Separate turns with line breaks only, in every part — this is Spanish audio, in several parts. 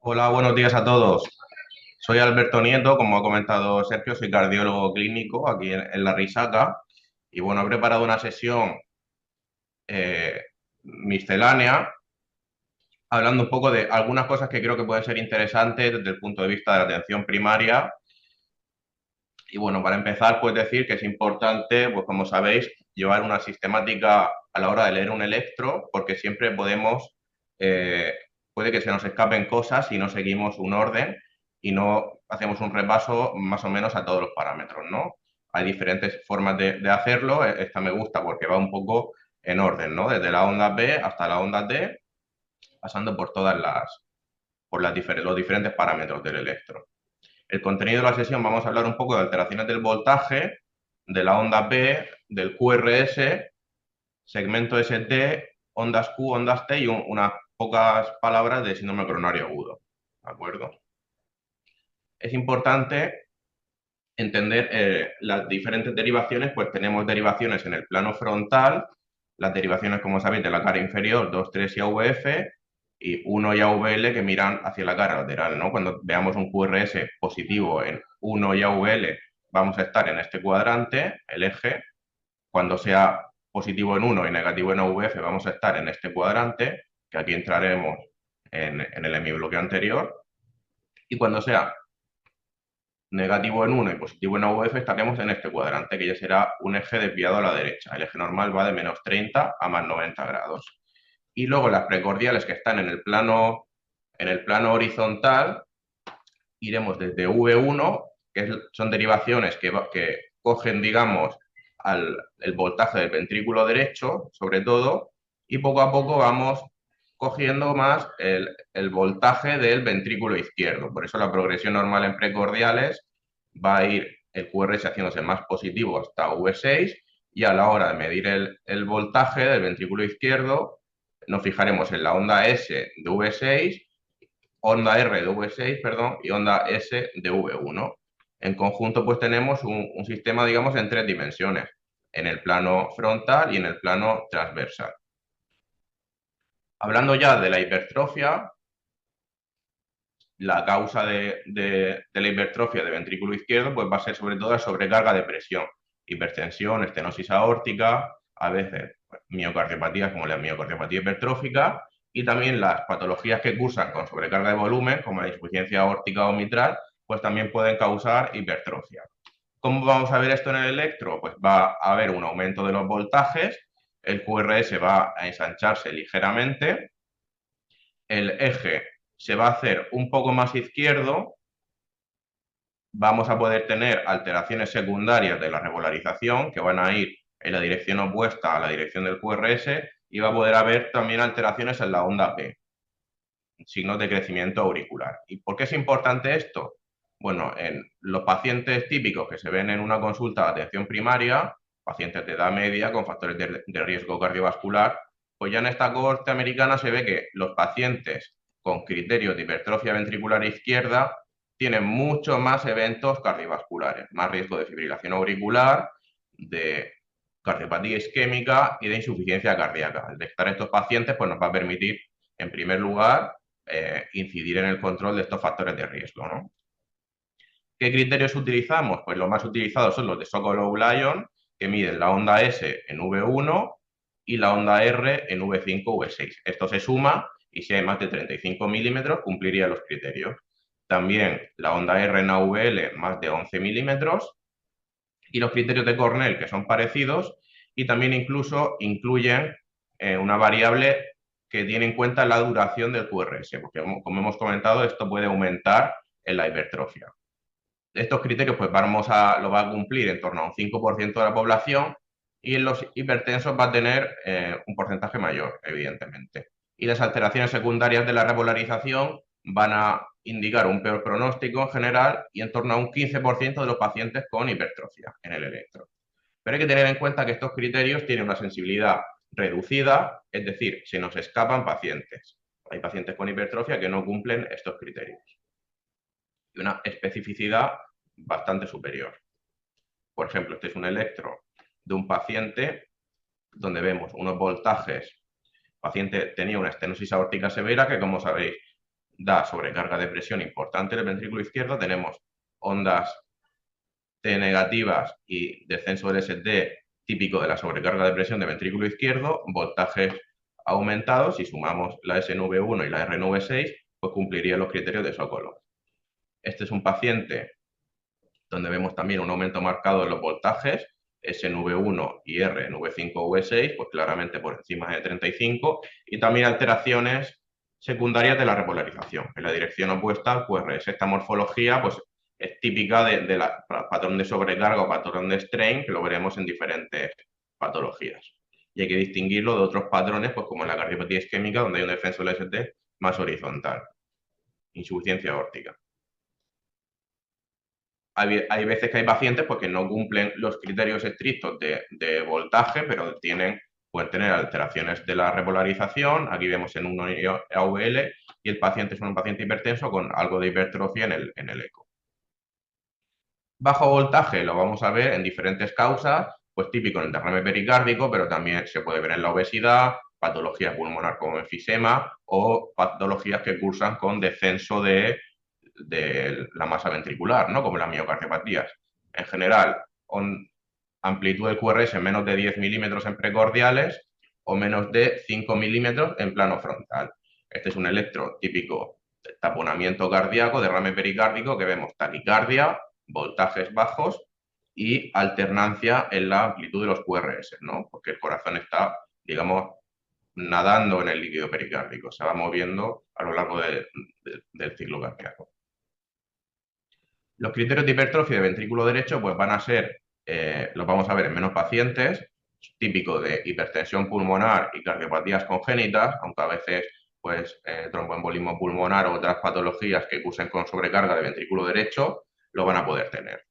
Hola, buenos días a todos. Soy Alberto Nieto, como ha comentado Sergio, soy cardiólogo clínico aquí en La Risaca. Y bueno, he preparado una sesión eh, miscelánea, hablando un poco de algunas cosas que creo que pueden ser interesantes desde el punto de vista de la atención primaria. Y bueno, para empezar, pues decir que es importante, pues como sabéis, llevar una sistemática a la hora de leer un electro, porque siempre eh, puede que se nos escapen cosas si no seguimos un orden y no hacemos un repaso más o menos a todos los parámetros, ¿no? Hay diferentes formas de hacerlo. Esta me gusta porque va un poco en orden, ¿no? Desde la onda B hasta la onda D, pasando por los diferentes parámetros del electro. El contenido de la sesión, vamos a hablar un poco de alteraciones del voltaje, de la onda P, del QRS, segmento ST, ondas Q, ondas T y unas pocas palabras de síndrome coronario agudo. ¿De acuerdo? Es importante entender las diferentes derivaciones, pues tenemos derivaciones en el plano frontal, las derivaciones, como sabéis, de la cara inferior, 2, 3 y AVF, y 1 y AVL que miran hacia la cara lateral, ¿no? Cuando veamos un QRS positivo en 1 y AVL, vamos a estar en este cuadrante, el eje. Cuando sea positivo en 1 y negativo en AVF, vamos a estar en este cuadrante, que aquí entraremos en el hemibloqueo anterior. Y cuando sea negativo en 1 y positivo en AVF, estaremos en este cuadrante, que ya será un eje desviado a la derecha. El eje normal va de menos 30 a más 90 grados. Y luego las precordiales que están en el plano horizontal, iremos desde V1, son derivaciones que cogen, digamos, el voltaje del ventrículo derecho, sobre todo, y poco a poco vamos cogiendo más el voltaje del ventrículo izquierdo. Por eso la progresión normal en precordiales va a ir el QRS haciéndose más positivo hasta V6, y a la hora de medir el voltaje del ventrículo izquierdo nos fijaremos en la onda S de V6, onda R de V6, perdón, y onda S de V1. En conjunto, pues tenemos un sistema, digamos, en tres dimensiones, en el plano frontal y en el plano transversal. Hablando ya de la hipertrofia, la causa de la hipertrofia de ventrículo izquierdo pues va a ser sobre todo la sobrecarga de presión, hipertensión, estenosis aórtica, a veces pues, miocardiopatías como la miocardiopatía hipertrófica, y también las patologías que cursan con sobrecarga de volumen, como la insuficiencia aórtica o mitral, pues también pueden causar hipertrofia. ¿Cómo vamos a ver esto en el electro? Pues va a haber un aumento de los voltajes, el QRS va a ensancharse ligeramente, el eje se va a hacer un poco más izquierdo, vamos a poder tener alteraciones secundarias de la regularización que van a ir en la dirección opuesta a la dirección del QRS, y va a poder haber también alteraciones en la onda P, signos de crecimiento auricular. ¿Y por qué es importante esto? Bueno, en los pacientes típicos que se ven en una consulta de atención primaria, pacientes de edad media con factores de riesgo cardiovascular, pues ya en esta cohorte americana se ve que los pacientes con criterios de hipertrofia ventricular izquierda tienen muchos más eventos cardiovasculares, más riesgo de fibrilación auricular, de cardiopatía isquémica y de insuficiencia cardíaca. El detectar estos pacientes pues, nos va a permitir, en primer lugar, incidir en el control de estos factores de riesgo, ¿no? ¿Qué criterios utilizamos? Pues los más utilizados son los de Sokolov-Lyon, que miden la onda S en V1 y la onda R en V5, V6. Esto se suma y si hay más de 35 milímetros cumpliría los criterios. También la onda R en AVL más de 11 milímetros, y los criterios de Cornell, que son parecidos, y también incluso incluyen una variable que tiene en cuenta la duración del QRS, porque como hemos comentado, esto puede aumentar en la hipertrofia. Estos criterios pues lo va a cumplir en torno a un 5% de la población, y en los hipertensos va a tener un porcentaje mayor, evidentemente. Y las alteraciones secundarias de la repolarización van a indicar un peor pronóstico en general y en torno a un 15% de los pacientes con hipertrofia en el electro. Pero hay que tener en cuenta que estos criterios tienen una sensibilidad reducida, es decir, se nos escapan pacientes. Hay pacientes con hipertrofia que no cumplen estos criterios. Y una especificidad bastante superior. Por ejemplo, este es un electro de un paciente donde vemos unos voltajes. El paciente tenía una estenosis aórtica severa que, como sabéis, da sobrecarga de presión importante en el ventrículo izquierdo, tenemos ondas T negativas y descenso del ST típico de la sobrecarga de presión del ventrículo izquierdo, voltajes aumentados, si sumamos la SNV1 y la RNV6, pues cumpliría los criterios de Sokolov. Este es un paciente donde vemos también un aumento marcado en los voltajes, SNV1 y RNV5V6, pues claramente por encima de 35, y también alteraciones secundarias de la repolarización, en la dirección opuesta al QRS. Esta morfología pues, es típica de la patrón de sobrecarga o patrón de strain, que lo veremos en diferentes patologías. Y hay que distinguirlo de otros patrones, pues como en la cardiopatía isquémica, donde hay un descenso del ST más horizontal, insuficiencia aórtica. Hay veces que hay pacientes pues, que no cumplen los criterios estrictos de voltaje, pero pueden tener alteraciones de la repolarización. Aquí vemos en uno AVL y el paciente es un paciente hipertenso con algo de hipertrofia en el eco. Bajo voltaje lo vamos a ver en diferentes causas, pues típico en el derrame pericárdico, pero también se puede ver en la obesidad, patología pulmonar como enfisema o patologías que cursan con descenso de la masa ventricular, ¿no? Como las miocardiopatías. En general, amplitud del QRS en menos de 10 milímetros en precordiales o menos de 5 milímetros en plano frontal. Este es un electro típico de taponamiento cardíaco, derrame pericárdico, que vemos taquicardia, voltajes bajos y alternancia en la amplitud de los QRS, ¿no? Porque el corazón está, digamos, nadando en el líquido pericárdico, se va moviendo a lo largo del ciclo cardíaco. Los criterios de hipertrofia de ventrículo derecho pues van a ser, los vamos a ver en menos pacientes, típico de hipertensión pulmonar y cardiopatías congénitas, aunque a veces pues tromboembolismo pulmonar o otras patologías que cursen con sobrecarga de ventrículo derecho lo van a poder tener.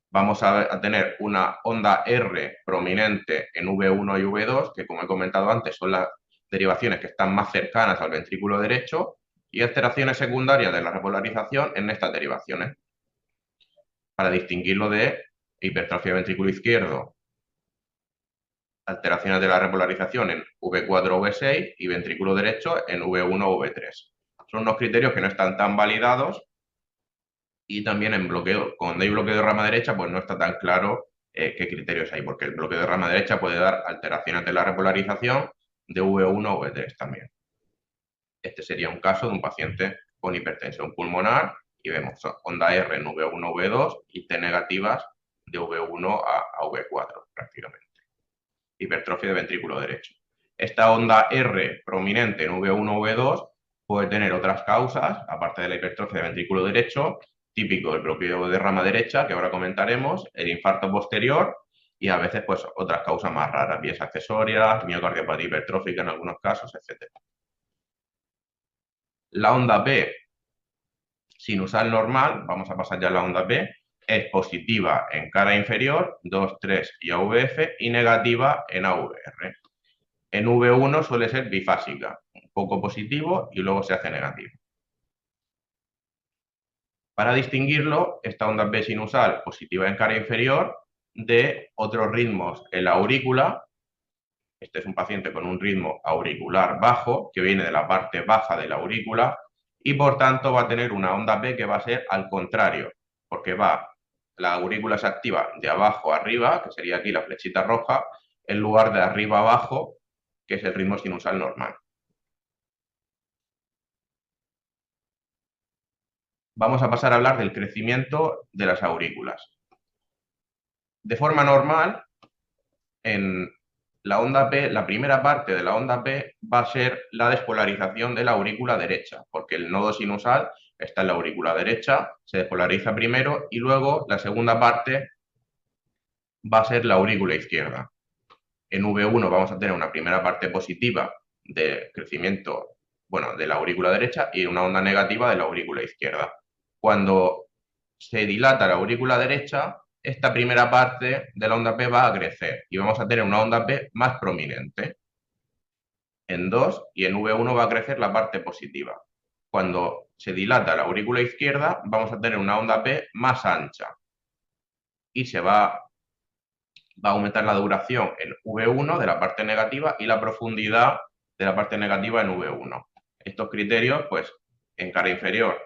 Vamos a tener una onda R prominente en V1 y V2, que como he comentado antes son las derivaciones que están más cercanas al ventrículo derecho, y alteraciones secundarias de la repolarización en estas derivaciones, para distinguirlo de hipertrofia de ventrículo izquierdo, alteraciones de la repolarización en V4 o V6 y ventrículo derecho en V1 o V3. Son unos criterios que no están tan validados y también en bloqueo, cuando hay bloqueo de rama derecha, pues no está tan claro qué criterios hay, porque el bloqueo de rama derecha puede dar alteraciones de la repolarización de V1 o V3 también. Este sería un caso de un paciente con hipertensión pulmonar y vemos onda R en V1, V2 y T negativas de V1 a V4 prácticamente. Hipertrofia de ventrículo derecho. Esta onda R prominente en V1, V2 puede tener otras causas, aparte de la hipertrofia de ventrículo derecho, típico del bloqueo de rama derecha, que ahora comentaremos, el infarto posterior y a veces pues otras causas más raras, vías accesorias, miocardiopatía hipertrófica en algunos casos, etc. La onda B sinusal normal, vamos a pasar ya a la onda B, es positiva en cara inferior, 2, 3 y AVF, y negativa en AVR. En V1 suele ser bifásica, un poco positivo y luego se hace negativo. Para distinguirlo, esta onda B sinusal positiva en cara inferior de otros ritmos en la aurícula. Este es un paciente con un ritmo auricular bajo, que viene de la parte baja de la aurícula, y por tanto va a tener una onda B que va a ser al contrario, porque la aurícula se activa de abajo a arriba, que sería aquí la flechita roja, en lugar de arriba a abajo, que es el ritmo sinusal normal. Vamos a pasar a hablar del crecimiento de las aurículas. De forma normal, en la onda P, la primera parte de la onda P va a ser la despolarización de la aurícula derecha, porque el nodo sinusal está en la aurícula derecha, se despolariza primero y luego la segunda parte va a ser la aurícula izquierda. En V1 vamos a tener una primera parte positiva de crecimiento, bueno, de la aurícula derecha y una onda negativa de la aurícula izquierda. Cuando se dilata la aurícula derecha, esta primera parte de la onda P va a crecer y vamos a tener una onda P más prominente en 2 y en V1 va a crecer la parte positiva. Cuando se dilata la aurícula izquierda, vamos a tener una onda P más ancha y va a aumentar la duración en V1 de la parte negativa y la profundidad de la parte negativa en V1. Estos criterios, pues, en cara inferior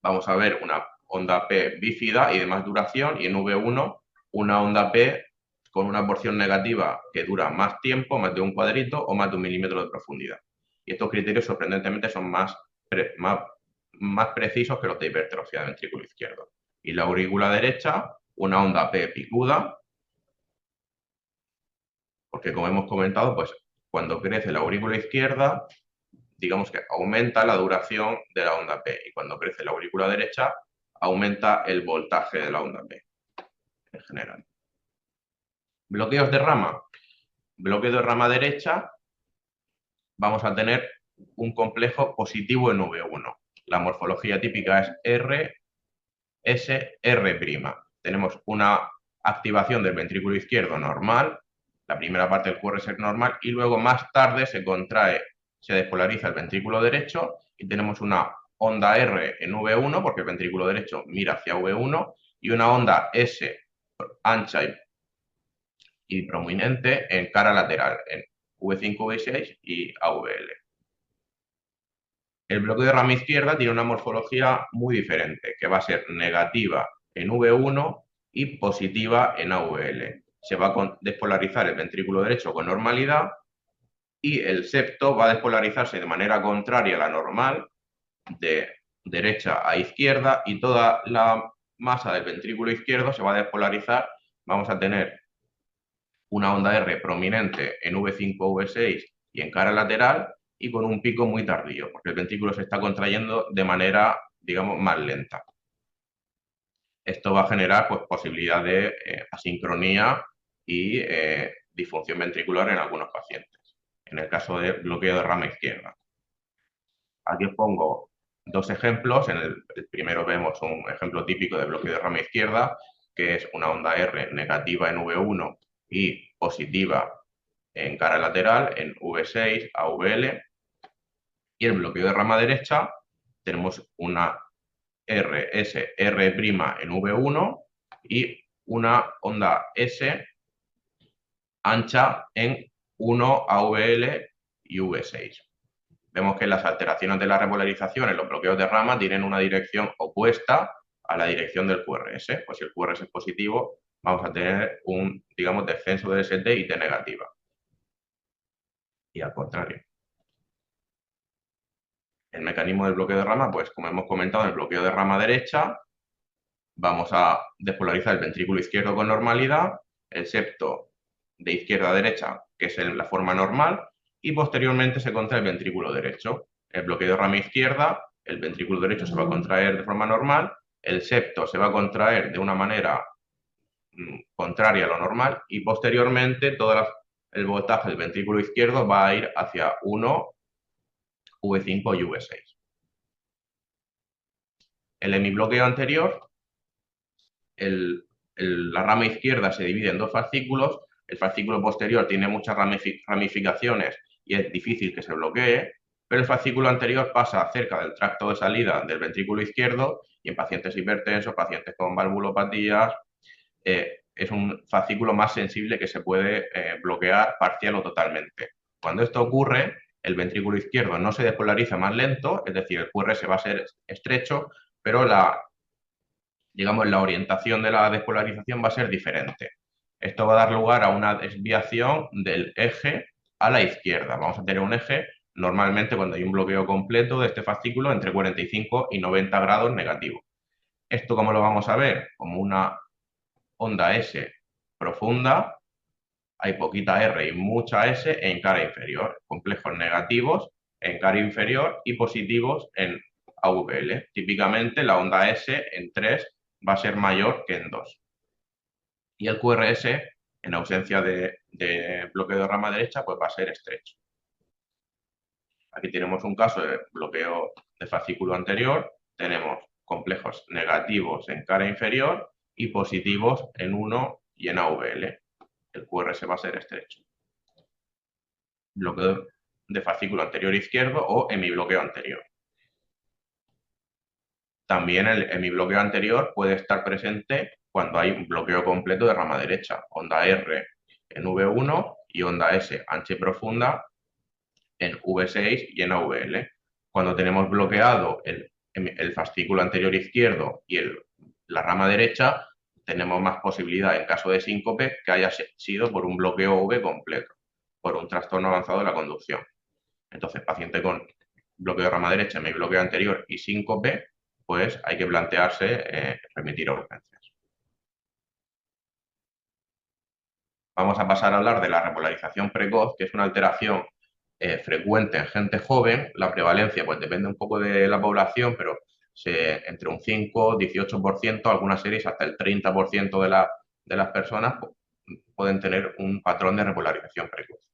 vamos a ver una onda P bífida y de más duración, y en V1 una onda P con una porción negativa que dura más tiempo, más de un cuadrito o más de 1 milímetro de profundidad. Y estos criterios sorprendentemente son más precisos que los de hipertrofia del ventrículo izquierdo. Y la aurícula derecha, una onda P picuda, porque como hemos comentado, pues cuando crece la aurícula izquierda, digamos que aumenta la duración de la onda P, y cuando crece la aurícula derecha, aumenta el voltaje de la onda P en general. Bloqueos de rama. Bloqueo de rama derecha, vamos a tener un complejo positivo en V1. La morfología típica es R, S, R'. Tenemos una activación del ventrículo izquierdo normal, la primera parte del QRS es normal, y luego más tarde se contrae, se despolariza el ventrículo derecho y tenemos una onda R en V1, porque el ventrículo derecho mira hacia V1, y una onda S ancha y prominente en cara lateral, en V5, V6 y AVL. El bloqueo de rama izquierda tiene una morfología muy diferente, que va a ser negativa en V1 y positiva en AVL. Se va a despolarizar el ventrículo derecho con normalidad y el septo va a despolarizarse de manera contraria a la normal, de derecha a izquierda, y toda la masa del ventrículo izquierdo se va a despolarizar. Vamos a tener una onda R prominente en V5, V6 y en cara lateral, y con un pico muy tardío, porque el ventrículo se está contrayendo de manera, digamos, más lenta. Esto va a generar pues, posibilidad de asincronía y disfunción ventricular en algunos pacientes, en el caso de bloqueo de rama izquierda. Aquí os pongo dos ejemplos. En el primero vemos un ejemplo típico de bloqueo de rama izquierda, que es una onda R negativa en V1 y positiva en cara lateral en V6, AVL. Y el bloqueo de rama derecha tenemos una RS, R' en V1 y una onda S ancha en 1 AVL y V6. Vemos que las alteraciones de la repolarización en los bloqueos de rama tienen una dirección opuesta a la dirección del QRS. Pues si el QRS es positivo, vamos a tener un, digamos, descenso de ST y T negativa. Y al contrario. El mecanismo del bloqueo de rama, pues como hemos comentado, en el bloqueo de rama derecha vamos a despolarizar el ventrículo izquierdo con normalidad, el septo de izquierda a derecha, que es en la forma normal, y posteriormente se contrae el ventrículo derecho. El bloqueo de rama izquierda, el ventrículo derecho se va a contraer de forma normal, el septo se va a contraer de una manera contraria a lo normal, y posteriormente todo el voltaje del ventrículo izquierdo va a ir hacia 1, V5 y V6. El hemibloqueo anterior, la rama izquierda se divide en dos fascículos. El fascículo posterior tiene muchas ramificaciones y es difícil que se bloquee, pero el fascículo anterior pasa cerca del tracto de salida del ventrículo izquierdo, y en pacientes hipertensos, pacientes con valvulopatías, es un fascículo más sensible que se puede bloquear parcial o totalmente. Cuando esto ocurre, el ventrículo izquierdo no se despolariza más lento, es decir, el QRS va a ser estrecho, pero digamos, la orientación de la despolarización va a ser diferente. Esto va a dar lugar a una desviación del eje a la izquierda. Vamos a tener un eje, normalmente cuando hay un bloqueo completo de este fascículo, entre 45 y 90 grados negativo. ¿Esto cómo lo vamos a ver? Como una onda S profunda, hay poquita R y mucha S en cara inferior, complejos negativos en cara inferior y positivos en AVL. Típicamente la onda S en 3 va a ser mayor que en 2. Y el QRS, en ausencia de bloqueo de rama derecha, pues va a ser estrecho. Aquí tenemos un caso de bloqueo de fascículo anterior. Tenemos complejos negativos en cara inferior y positivos en 1 y en AVL. El QRS va a ser estrecho. Bloqueo de fascículo anterior izquierdo o hemibloqueo anterior. También el hemibloqueo anterior puede estar presente cuando hay un bloqueo completo de rama derecha, onda R en V1 y onda S ancha y profunda en V6 y en AVL. Cuando tenemos bloqueado el fascículo anterior izquierdo y la rama derecha, tenemos más posibilidad, en caso de síncope, que haya sido por un bloqueo V completo, por un trastorno avanzado de la conducción. Entonces, paciente con bloqueo de rama derecha, mi bloqueo anterior y síncope, pues hay que plantearse remitir a urgencias. Vamos a pasar a hablar de la repolarización precoz, que es una alteración frecuente en gente joven. La prevalencia pues depende un poco de la población, pero entre un 5-18%, algunas series hasta el 30% de las personas pueden tener un patrón de repolarización precoz.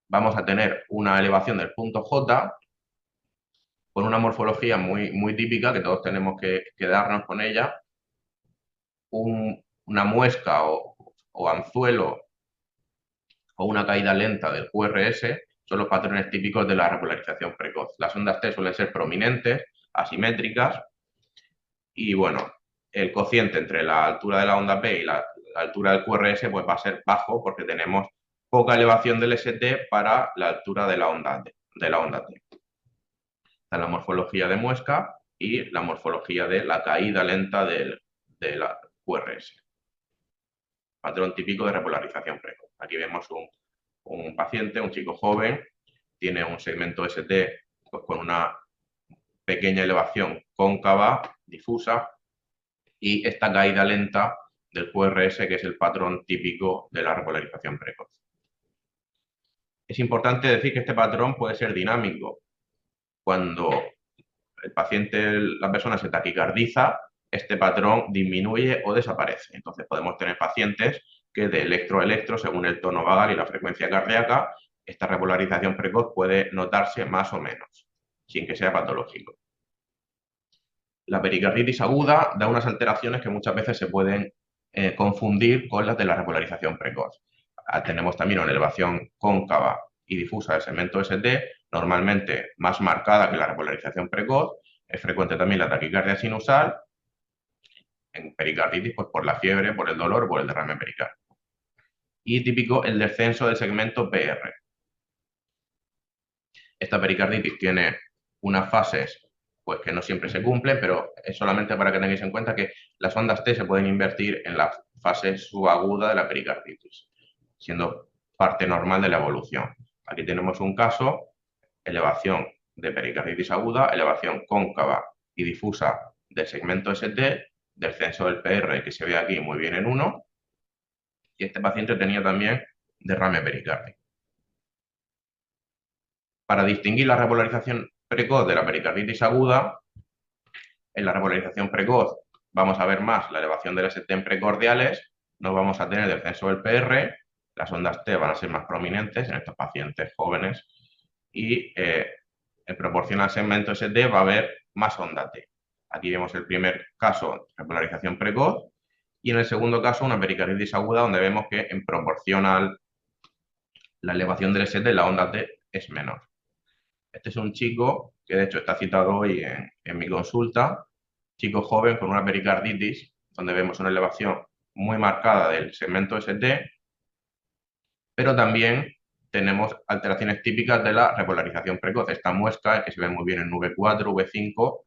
Vamos a tener una elevación del punto J con una morfología muy típica que todos tenemos que quedarnos con ella. Una muesca o anzuelo o una caída lenta del QRS son los patrones típicos de la repolarización precoz. Las ondas T suelen ser prominentes, asimétricas, y bueno, el cociente entre la altura de la onda P y la altura del QRS pues va a ser bajo porque tenemos poca elevación del ST para la altura de la onda T. Está la morfología de muesca y la morfología de la caída lenta de la QRS. Patrón típico de repolarización precoz. Aquí vemos un paciente, un chico joven, tiene un segmento ST pues, con una pequeña elevación cóncava, difusa, y esta caída lenta del QRS, que es el patrón típico de la repolarización precoz. Es importante decir que este patrón puede ser dinámico. Cuando el paciente, la persona se taquicardiza, este patrón disminuye o desaparece. Entonces podemos tener pacientes que de electro a electro, según el tono vagal y la frecuencia cardíaca, esta repolarización precoz puede notarse más o menos, sin que sea patológico. La pericarditis aguda da unas alteraciones que muchas veces se pueden confundir con las de la repolarización precoz. Tenemos también una elevación cóncava y difusa del segmento ST, normalmente más marcada que la repolarización precoz. Es frecuente también la taquicardia sinusal, en pericarditis pues por la fiebre, por el dolor, por el derrame pericárdico. Y típico el descenso del segmento PR. Esta pericarditis tiene unas fases pues, que no siempre se cumplen, pero es solamente para que tengáis en cuenta que las ondas T se pueden invertir en la fase subaguda de la pericarditis, siendo parte normal de la evolución. Aquí tenemos un caso, elevación de pericarditis aguda, elevación cóncava y difusa del segmento ST, descenso del PR que se ve aquí muy bien en 1, y este paciente tenía también derrame pericárdico. Para distinguir la repolarización precoz de la pericarditis aguda, en la repolarización precoz vamos a ver más la elevación del ST en precordiales, no vamos a tener descenso del PR, las ondas T van a ser más prominentes en estos pacientes jóvenes y en proporción al segmento ST va a haber más onda T. Aquí vemos el primer caso, repolarización precoz, y en el segundo caso una pericarditis aguda donde vemos que en proporción a la elevación del ST la onda T es menor. Este es un chico que de hecho está citado hoy en mi consulta, chico joven con una pericarditis, donde vemos una elevación muy marcada del segmento ST, pero también tenemos alteraciones típicas de la repolarización precoz. Esta muesca, que se ve muy bien en V4, V5,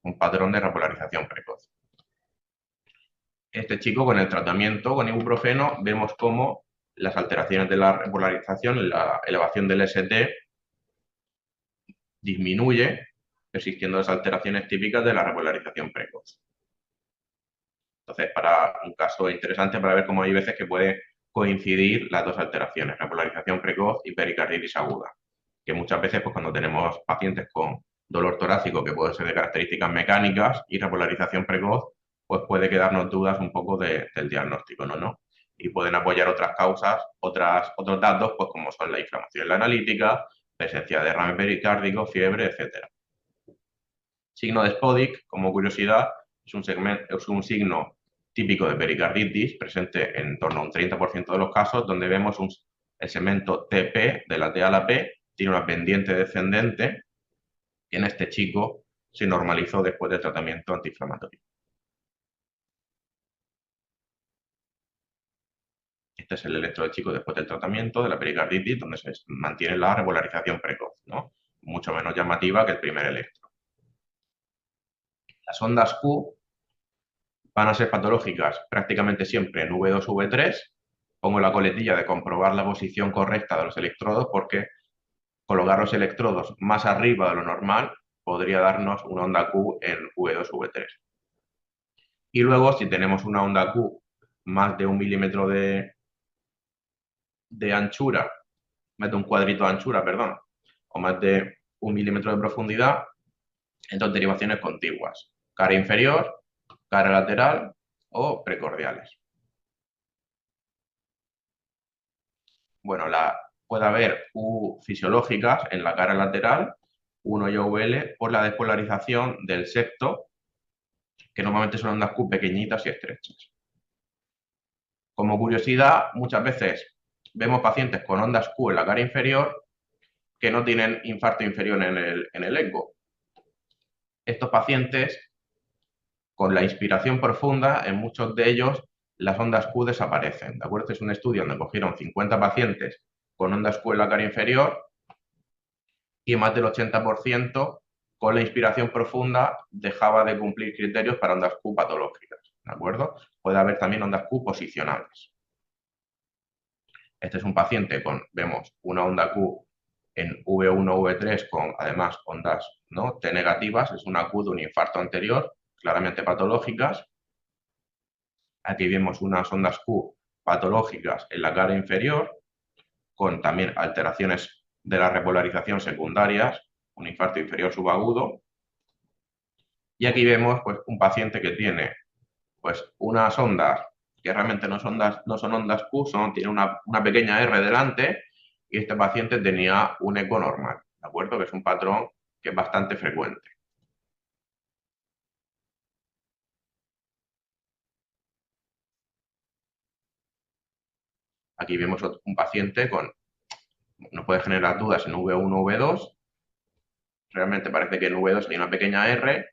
un patrón de repolarización precoz. Este chico con el tratamiento con ibuprofeno vemos cómo las alteraciones de la repolarización y la elevación del ST disminuye, existiendo las alteraciones típicas de la repolarización precoz. Entonces, para un caso interesante para ver cómo hay veces que puede coincidir las dos alteraciones, repolarización precoz y pericarditis aguda, que muchas veces pues, cuando tenemos pacientes con dolor torácico que puede ser de características mecánicas y repolarización precoz, pues puede quedarnos dudas un poco del diagnóstico, ¿no? Y pueden apoyar otras causas, otros datos, pues como son la inflamación en la analítica, presencia de derrame pericárdico, fiebre, etcétera. Signo de Spodek, como curiosidad, es un signo típico de pericarditis, presente en torno a un 30% de los casos, donde vemos el segmento TP, de la T a la P, tiene una pendiente descendente, y en este chico se normalizó después del tratamiento antiinflamatorio. Este es el electro del chico después del tratamiento de la pericarditis, donde se mantiene la repolarización precoz, ¿no? mucho menos llamativa que el primer electro. Las ondas Q van a ser patológicas prácticamente siempre en V2, V3. Pongo la coletilla de comprobar la posición correcta de los electrodos porque colocar los electrodos más arriba de lo normal podría darnos una onda Q en V2, V3. Y luego, si tenemos una onda Q más de 1 milímetro de anchura, más de un cuadrito de anchura, perdón, o más de 1 milímetro de profundidad, entonces derivaciones contiguas, cara inferior, cara lateral o precordiales. Bueno, puede haber U fisiológicas en la cara lateral, 1 y OVL, por la despolarización del septo, que normalmente son ondas Q pequeñitas y estrechas. Como curiosidad, muchas veces vemos pacientes con ondas Q en la cara inferior que no tienen infarto inferior en el ECMO. Estos pacientes, con la inspiración profunda, en muchos de ellos las ondas Q desaparecen. ¿De acuerdo? Este es un estudio donde cogieron 50 pacientes con ondas Q en la cara inferior y más del 80% con la inspiración profunda dejaba de cumplir criterios para ondas Q patológicas. ¿De acuerdo? Puede haber también ondas Q posicionales. Este es un paciente con, vemos, una onda Q en V1, V3 con además ondas, ¿no?, T negativas, es una Q de un infarto anterior, claramente patológicas. Aquí vemos unas ondas Q patológicas en la cara inferior, con también alteraciones de la repolarización secundarias, un infarto inferior subagudo. Y aquí vemos pues, un paciente que tiene pues, unas ondas que realmente no son ondas Q, tiene una pequeña R delante, y este paciente tenía un eco normal, ¿de acuerdo? Que es un patrón que es bastante frecuente. Aquí vemos un paciente con, no puede generar dudas en V1 o V2, realmente parece que en V2 hay una pequeña R,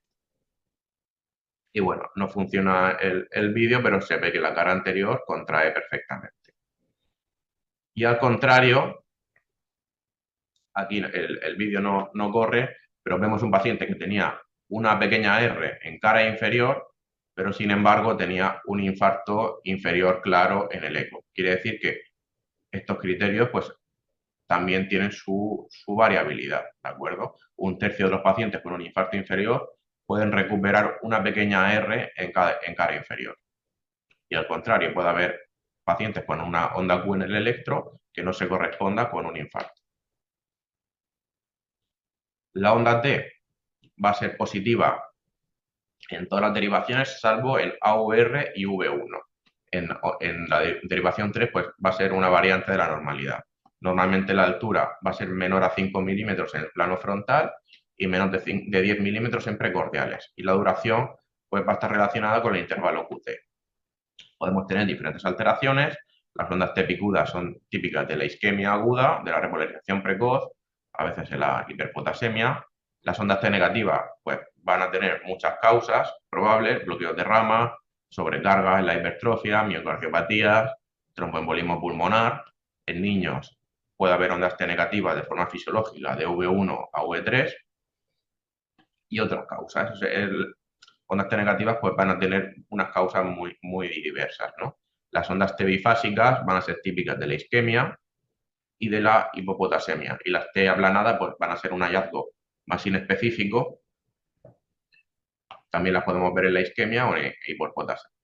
y bueno, no funciona el vídeo, pero se ve que la cara anterior contrae perfectamente. Y al contrario, aquí el vídeo no corre, pero vemos un paciente que tenía una pequeña R en cara inferior, pero sin embargo tenía un infarto inferior claro en el eco. Quiere decir que estos criterios pues también tienen su variabilidad, ¿de acuerdo? Un tercio de los pacientes con un infarto inferior pueden recuperar una pequeña R en cara inferior. Y al contrario, puede haber pacientes con una onda Q en el electro que no se corresponda con un infarto. La onda T va a ser positiva en todas las derivaciones, salvo en AUR y V1. En la derivación 3 pues, va a ser una variante de la normalidad. Normalmente la altura va a ser menor a 5 milímetros en el plano frontal y menos de 10 milímetros en precordiales. Y la duración pues, va a estar relacionada con el intervalo QT. Podemos tener diferentes alteraciones. Las ondas T picudas son típicas de la isquemia aguda, de la repolarización precoz, a veces de la hiperpotasemia. Las ondas T negativas pues, van a tener muchas causas probables, bloqueos de rama, sobrecarga en la hipertrofia, miocardiopatías, tromboembolismo pulmonar. En niños puede haber ondas T negativas de forma fisiológica de V1 a V3 y otras causas. Ondas T negativas pues, van a tener unas causas muy diversas, ¿no? Las ondas T bifásicas van a ser típicas de la isquemia y de la hipopotasemia. Y las T aplanadas pues, van a ser un hallazgo más inespecífico. También las podemos ver en la isquemia o en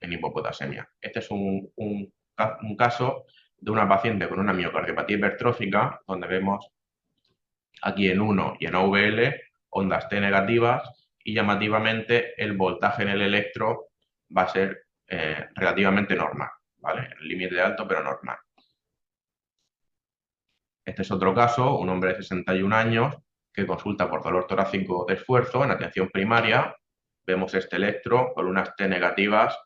hipopotasemia. Este es un caso de una paciente con una miocardiopatía hipertrófica, donde vemos aquí en 1 y en OVL ondas T negativas, y llamativamente el voltaje en el electro va a ser relativamente normal, ¿vale? El límite de alto, pero normal. Este es otro caso, un hombre de 61 años que consulta por dolor torácico de esfuerzo en atención primaria. Vemos este electro con unas T negativas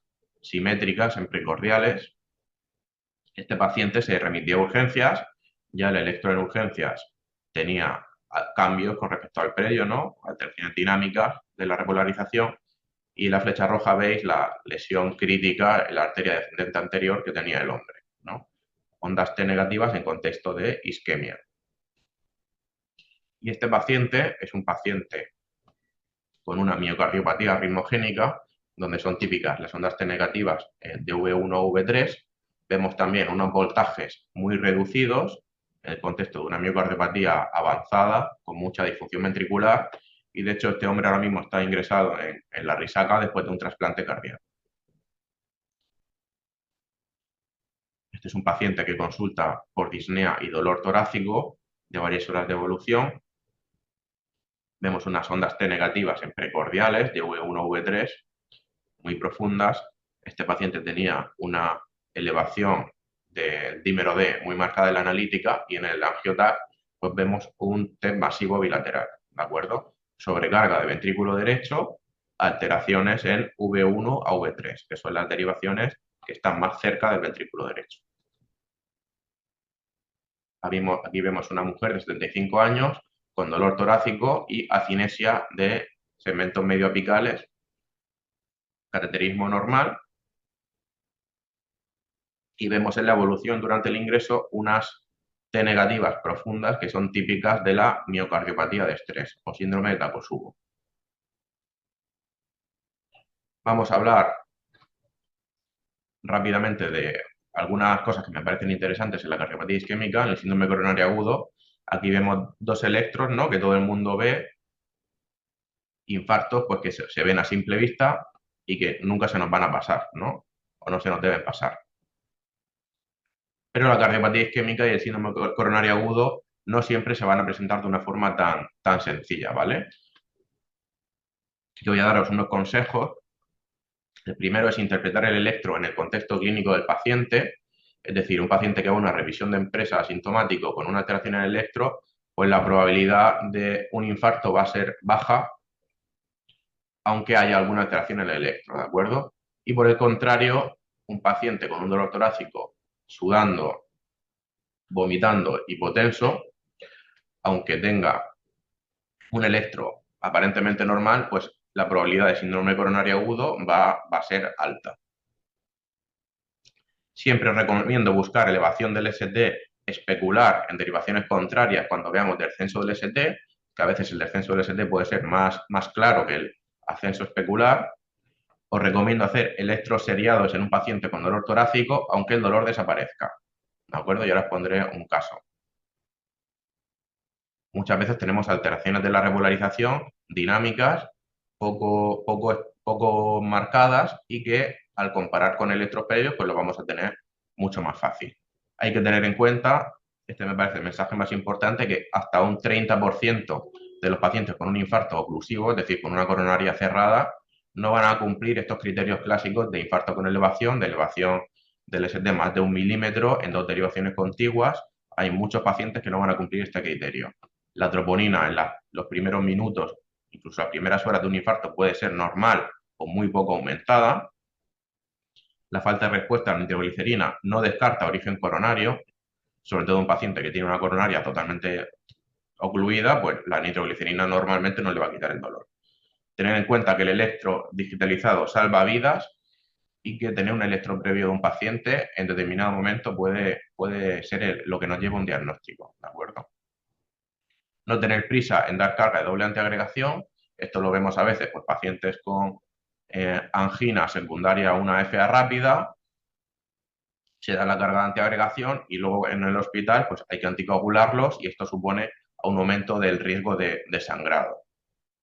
simétricas en precordiales. Este paciente se remitió a urgencias, ya el electro en urgencias tenía cambios con respecto al previo, ¿no? Alteraciones dinámicas de la repolarización, y en la flecha roja veis la lesión crítica en la arteria descendente anterior que tenía el hombre, ¿no? Ondas T negativas en contexto de isquemia. Y este paciente es un paciente con una miocardiopatía ritmogénica, donde son típicas las ondas T negativas de V1 o V3. Vemos también unos voltajes muy reducidos en el contexto de una miocardiopatía avanzada con mucha disfunción ventricular, y de hecho este hombre ahora mismo está ingresado en la Risaca después de un trasplante cardíaco. Este es un paciente que consulta por disnea y dolor torácico de varias horas de evolución. Vemos unas ondas T negativas en precordiales de V1 o V3 muy profundas. Este paciente tenía una elevación del dímero D muy marcada en la analítica, y en el angioTAC pues vemos un TEP masivo bilateral, ¿de acuerdo? Sobrecarga de ventrículo derecho, alteraciones en V1 a V3, que son las derivaciones que están más cerca del ventrículo derecho. Aquí vemos una mujer de 75 años con dolor torácico y acinesia de segmentos medio apicales, cateterismo normal, y vemos en la evolución durante el ingreso unas T negativas profundas que son típicas de la miocardiopatía de estrés o síndrome de Takotsubo. Vamos a hablar rápidamente de algunas cosas que me parecen interesantes en la cardiopatía isquémica, en el síndrome coronario agudo. Aquí vemos dos electros, ¿no?, que todo el mundo ve, infartos pues que se ven a simple vista y que nunca se nos van a pasar, ¿no? O no se nos deben pasar. Pero la cardiopatía isquémica y el síndrome coronario agudo no siempre se van a presentar de una forma tan sencilla, ¿vale? Yo voy a daros unos consejos. El primero es interpretar el electro en el contexto clínico del paciente, es decir, un paciente que haga una revisión de empresa asintomático con una alteración en el electro, pues la probabilidad de un infarto va a ser baja, aunque haya alguna alteración en el electro, ¿de acuerdo? Y por el contrario, un paciente con un dolor torácico, sudando, vomitando, hipotenso, aunque tenga un electro aparentemente normal, pues la probabilidad de síndrome coronario agudo va a ser alta. Siempre recomiendo buscar elevación del ST, especular en derivaciones contrarias cuando veamos descenso del ST, que a veces el descenso del ST puede ser más claro que el ascenso especular. Os recomiendo hacer electros seriados en un paciente con dolor torácico, aunque el dolor desaparezca. ¿De acuerdo? Y ahora os pondré un caso. Muchas veces tenemos alteraciones de la repolarización dinámicas poco marcadas, y que al comparar con electros previos pues lo vamos a tener mucho más fácil. Hay que tener en cuenta, este me parece el mensaje más importante, que hasta un 30% de los pacientes con un infarto oclusivo, es decir, con una coronaria cerrada, no van a cumplir estos criterios clásicos de infarto con elevación, de elevación del ST más de 1 milímetro en dos derivaciones contiguas. Hay muchos pacientes que no van a cumplir este criterio. La troponina en los primeros minutos, incluso las primeras horas de un infarto, puede ser normal o muy poco aumentada. La falta de respuesta a la nitroglicerina no descarta origen coronario, sobre todo un paciente que tiene una coronaria totalmente ocluida, pues la nitroglicerina normalmente no le va a quitar el dolor. Tener en cuenta que el electro digitalizado salva vidas, y que tener un electro previo de un paciente en determinado momento puede ser lo que nos lleva a un diagnóstico, ¿de acuerdo? No tener prisa en dar carga de doble antiagregación. Esto lo vemos a veces, pues pacientes con angina secundaria a una FA rápida, se da la carga de antiagregación y luego en el hospital pues hay que anticoagularlos, y esto supone un aumento del riesgo de sangrado.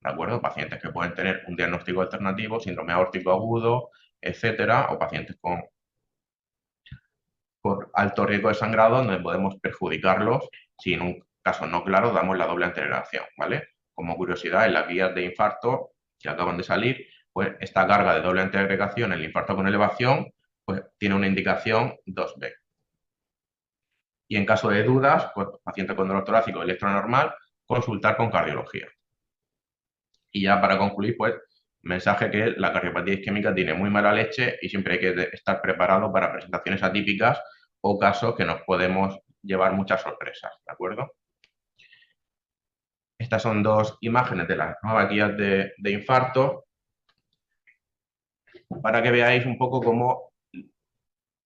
¿De acuerdo? Pacientes que pueden tener un diagnóstico alternativo, síndrome aórtico agudo, etcétera, o pacientes con alto riesgo de sangrado, donde podemos perjudicarlos si en un caso no claro damos la doble antiagregación, ¿vale? Como curiosidad, en las guías de infarto que acaban de salir, pues esta carga de doble antiagregación en el infarto con elevación, pues tiene una indicación 2B. Y en caso de dudas, pues paciente con dolor torácico electronormal, consultar con cardiología. Y ya para concluir, pues mensaje que la cardiopatía isquémica tiene muy mala leche y siempre hay que estar preparado para presentaciones atípicas o casos que nos podemos llevar muchas sorpresas, ¿de acuerdo? Estas son dos imágenes de las nuevas guías de infarto, para que veáis un poco cómo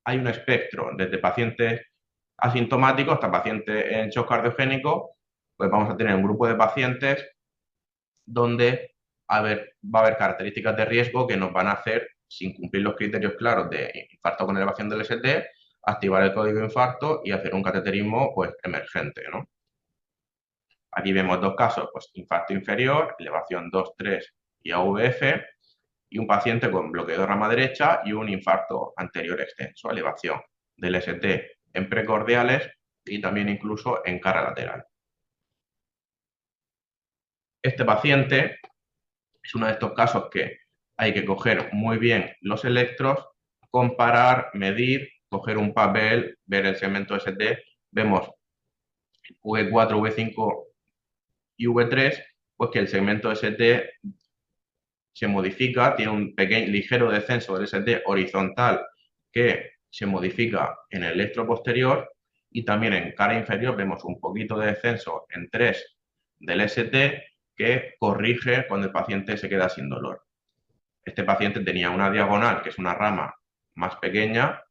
hay un espectro desde pacientes asintomáticos hasta pacientes en shock cardiogénico, pues vamos a tener un grupo de pacientes donde va a haber características de riesgo que nos van a hacer, sin cumplir los criterios claros de infarto con elevación del ST, activar el código de infarto y hacer un cateterismo pues, emergente, ¿no? Aquí vemos dos casos, pues infarto inferior, elevación 2, 3 y AVF, y un paciente con bloqueo de rama derecha y un infarto anterior extenso, elevación del ST en precordiales y también incluso en cara lateral. Este paciente es uno de estos casos que hay que coger muy bien los electros, comparar, medir, coger un papel, ver el segmento ST, vemos V4, V5 y V3, pues que el segmento ST se modifica, tiene un pequeño, ligero descenso del ST horizontal que se modifica en el electro posterior y también en cara inferior vemos un poquito de descenso en 3 del ST que corrige cuando el paciente se queda sin dolor. Este paciente tenía una diagonal, que es una rama más pequeña,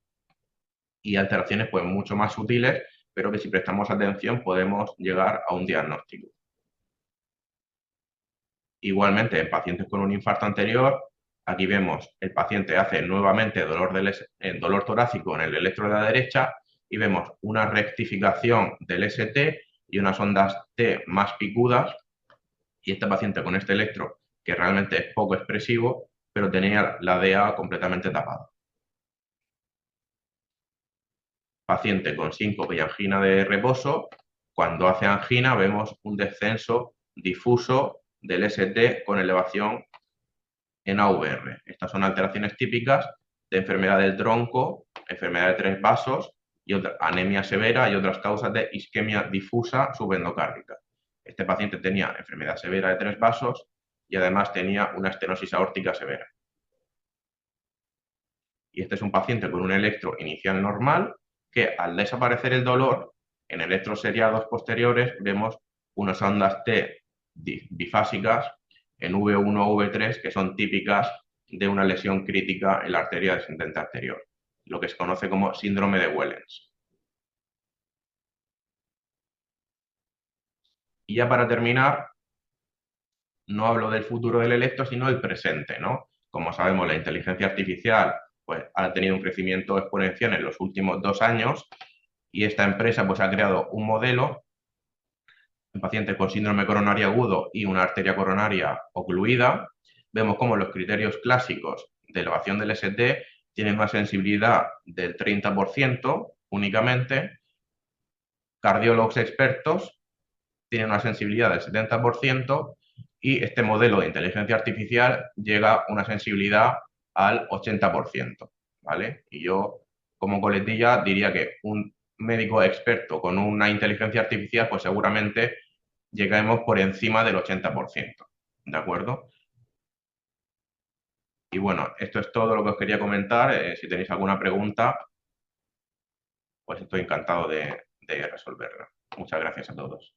y alteraciones pues mucho más sutiles, pero que si prestamos atención podemos llegar a un diagnóstico. Igualmente, en pacientes con un infarto anterior, aquí vemos el paciente hace nuevamente dolor torácico en el electro de la derecha y vemos una rectificación del ST y unas ondas T más picudas. Y este paciente con este electro, que realmente es poco expresivo, pero tenía la DA completamente tapada. Paciente con síncope y angina de reposo, cuando hace angina vemos un descenso difuso del ST con elevación en AVR. Estas son alteraciones típicas de enfermedad del tronco, enfermedad de 3 vasos, y anemia severa y otras causas de isquemia difusa subendocárdica. Este paciente tenía enfermedad severa de 3 vasos y además tenía una estenosis aórtica severa. Y este es un paciente con un electro inicial normal que al desaparecer el dolor, en electros seriados posteriores vemos unas ondas T bifásicas en V1 o V3 que son típicas de una lesión crítica en la arteria descendente anterior, lo que se conoce como síndrome de Wellens. Y ya para terminar, no hablo del futuro del electro, sino del presente, ¿no? Como sabemos, la inteligencia artificial pues, ha tenido un crecimiento exponencial en los últimos 2 años y esta empresa pues, ha creado un modelo en pacientes con síndrome coronario agudo y una arteria coronaria ocluida. Vemos cómo los criterios clásicos de elevación del ST tienen una sensibilidad del 30% únicamente. Cardiólogos expertos tienen una sensibilidad del 70% y este modelo de inteligencia artificial llega a una sensibilidad al 80%, ¿vale? Y yo, como coletilla, diría que un médico experto con una inteligencia artificial, pues seguramente llegaremos por encima del 80%, ¿de acuerdo? Y bueno, esto es todo lo que os quería comentar. Si tenéis alguna pregunta, pues estoy encantado de resolverla. Muchas gracias a todos.